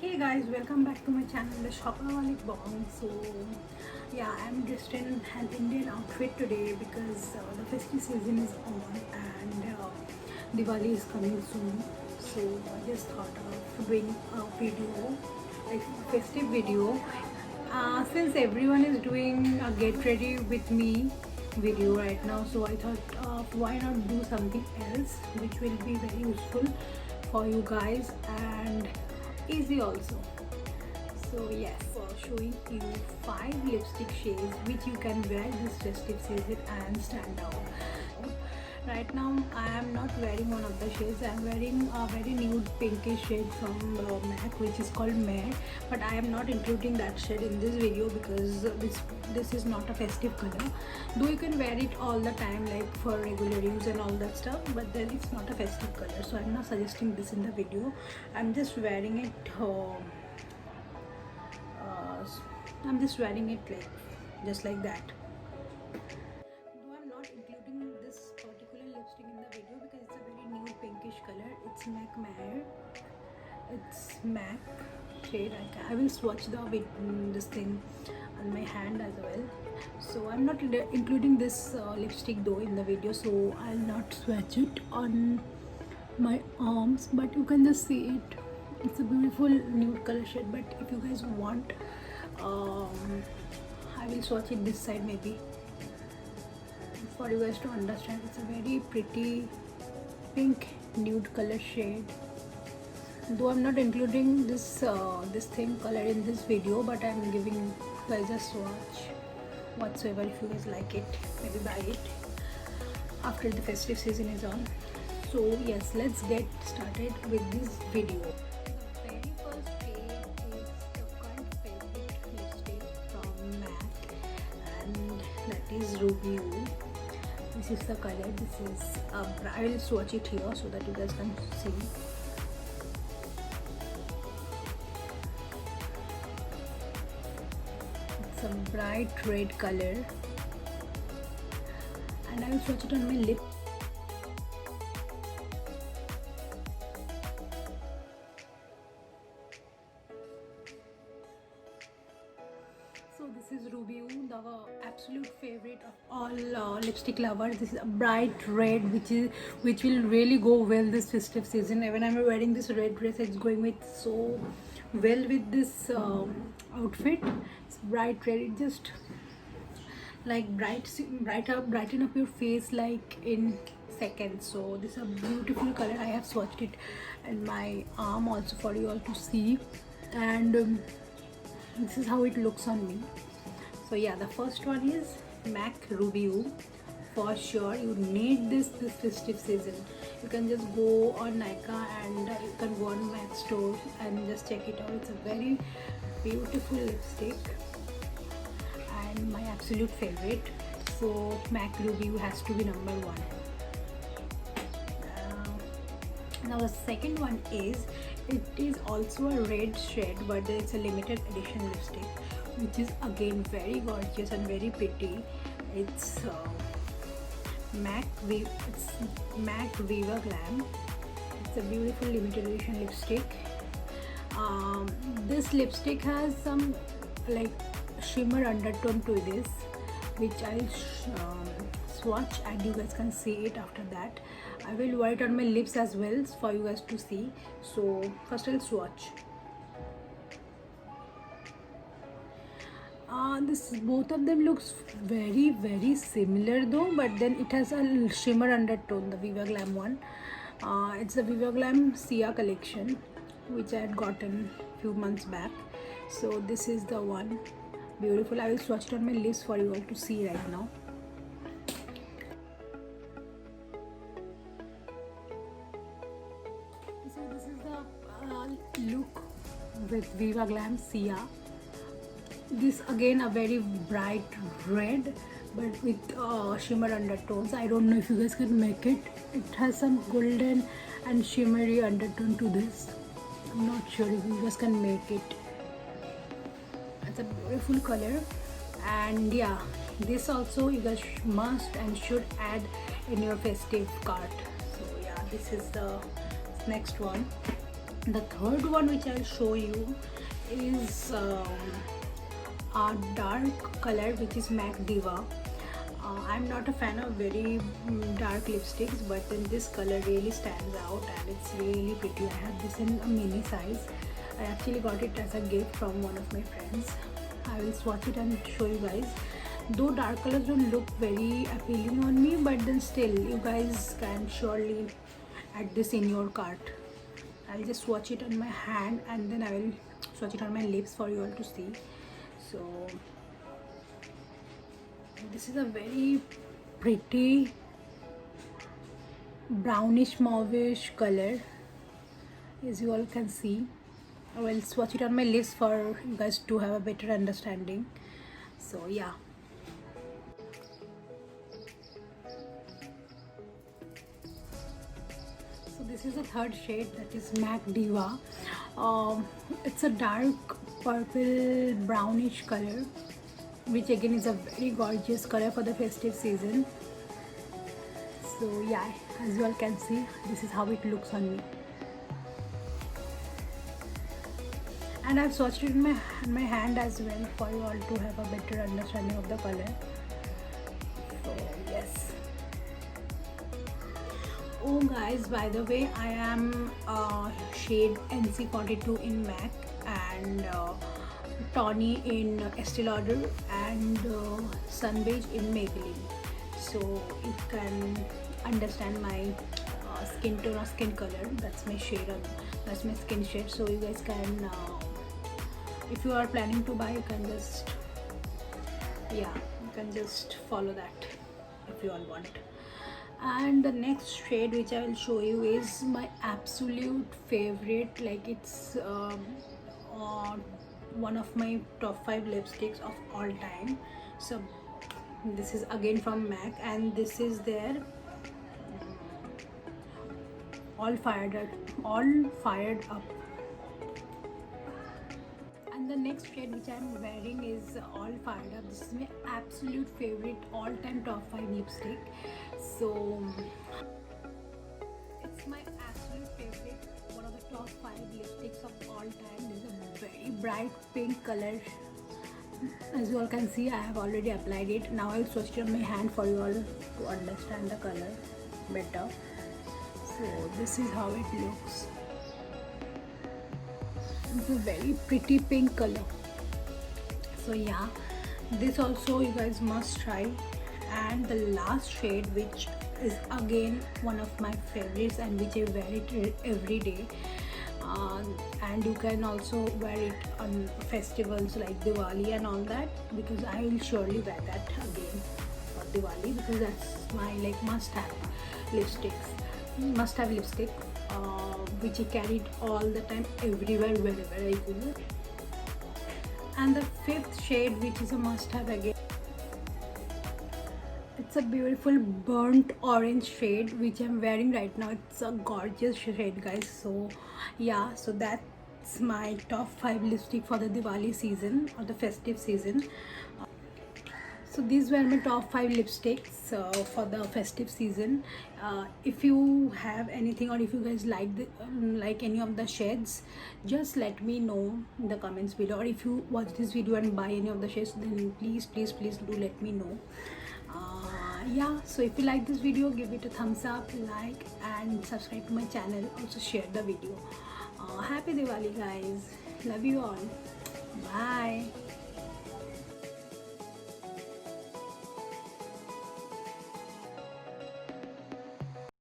Hey guys, welcome back to my channel, the Shopaholic Bong. So yeah, I'm dressed in an Indian outfit today because the festive season is on and Diwali is coming soon. So I just thought of doing a video, like a festive video. Since everyone is doing a get ready with me video right now, so I thought why not do something else which will be very useful for you guys and easy also. So yes, for showing you 5 lipstick shades which you can wear this festive season and stand out. Right now I am not wearing one of the shades. I am wearing a very nude pinkish shade from MAC which is called Mare, but I am not including that shade in this video because this is not a festive color. Though you can wear it all the time like for regular use and all that stuff, but then it's not a festive color, so I'm not suggesting this in the video. I'm just wearing it I'm just wearing it like just like that. Though I'm not including this particular lipstick in the video because it's a very nude pinkish color. It's MAC Mare. It's MAC shade. I will swatch this thing on my hand as well. So I'm not including this lipstick though in the video, so I'll not swatch it on my arms, but you can just see it. It's a beautiful nude color shade, but if you guys want, I will swatch it this side maybe for you guys to understand. It's a very pretty pink nude color shade. Though I'm not including this thing color in this video, but I'm giving you guys a swatch whatsoever. If you guys like it, maybe buy it after the festive season is on. So yes, let's get started with this video. The very first shade is the current favorite lipstick from MAC, and that is Ruby Woo. This is the color. This is I will swatch it here so that you guys can see. It's a bright red color, and I will swatch it on my lip. So this is Ruby Woo, the absolute favorite of all lipstick lovers. This is a bright red which will really go well this festive season. Even I'm wearing this red dress, it's going with so well with this outfit. It's bright red. It just like brighten up your face like in seconds. So this is a beautiful color. I have swatched it in my arm also for you all to see, and this is how it looks on me. So yeah, the first one is MAC Ruby Woo. For sure you need this festive season. You can just go on Nykaa and you can go on MAC store and just check it out. It's a very beautiful lipstick and my absolute favorite. So MAC Ruby Woo has to be number 1. Now the second one is, it is also a red shade, but it's a limited edition lipstick which is again very gorgeous and very pretty. It's MAC Viva Glam. It's a beautiful limited edition lipstick. This lipstick has some like shimmer undertone to this, which I'll swatch and you guys can see it after that. I will wear it on my lips as well for you guys to see. So first I'll swatch. Both of them looks very similar though, but then it has a shimmer undertone, the Viva Glam one. It's the Viva Glam Sia collection which I had gotten few months back. So this is the one. Beautiful. I will swatch it on my lips for you all to see right now. So this is the look with Viva Glam Sia. This again a very bright red but with shimmer undertones. I don't know if you guys can make it. It has some golden and shimmery undertone to this. I'm not sure if you guys can make it. It's a beautiful color, and yeah, this also you guys must and should add in your festive cart. So yeah, this is the next one. The third one which I'll show you is a dark color which is MAC Diva. I'm not a fan of very dark lipsticks, but then this color really stands out and it's really pretty. I have this in a mini size. I actually got it as a gift from one of my friends. I will swatch it and show you guys. Though dark colors don't look very appealing on me, but then still you guys can surely add this in your cart. I'll just swatch it on my hand and then I will swatch it on my lips for you all to see. So this is a very pretty brownish mauvish color, as you all can see. I will swatch it on my lips for you guys to have a better understanding. So yeah. So this is the third shade, that is MAC Diva. It's a dark purple brownish color, which again is a very gorgeous color for the festive season. So yeah, as you all can see, this is how it looks on me. And I've swatched it in my hand as well for you all to have a better understanding of the color. So yes. Oh guys, by the way, I am shade NC42 in MAC and Tawny in Estee Lauder and Sunbeige in Maybelline. So you can understand my skin tone or skin color. That's my shade, that's my skin shade. So you guys can, if you are planning to buy, you can just, yeah, you can just follow that if you all want. And the next shade which I will show you is my absolute favorite, like it's one of my top 5 lipsticks of all time. So this is again from MAC and this is their all fired up. And the next shade which I'm wearing is All Fired Up. This is my absolute favorite all-time top 5 lipstick. So it's my absolute favorite, one of the top 5 lipsticks of all time. This is a very bright pink color. As you all can see, I have already applied it. Now I'll swatch it on my hand for you all to understand the color better. So this is how it looks. It's a very pretty pink color. So yeah, this also you guys must try. And the last shade, which is again one of my favorites and which I wear it every day, and you can also wear it on festivals like Diwali and all that, because I will surely wear that again for Diwali, because that's my like must-have lipstick, which I carried all the time, everywhere, wherever I go. And the fifth shade, which is a must-have again, it's a beautiful burnt orange shade which I'm wearing right now. It's a gorgeous shade, guys. So yeah, so that's my top 5 lipstick for the Diwali season or the festive season. So these were my top 5 lipsticks for the festive season. If you have anything, or if you guys like any of the shades, just let me know in the comments below. Or if you watch this video and buy any of the shades, then please do let me know. Yeah, so if you like this video, give it a thumbs up, like and subscribe to my channel. Also share the video. Happy Diwali, guys. Love you all. Bye.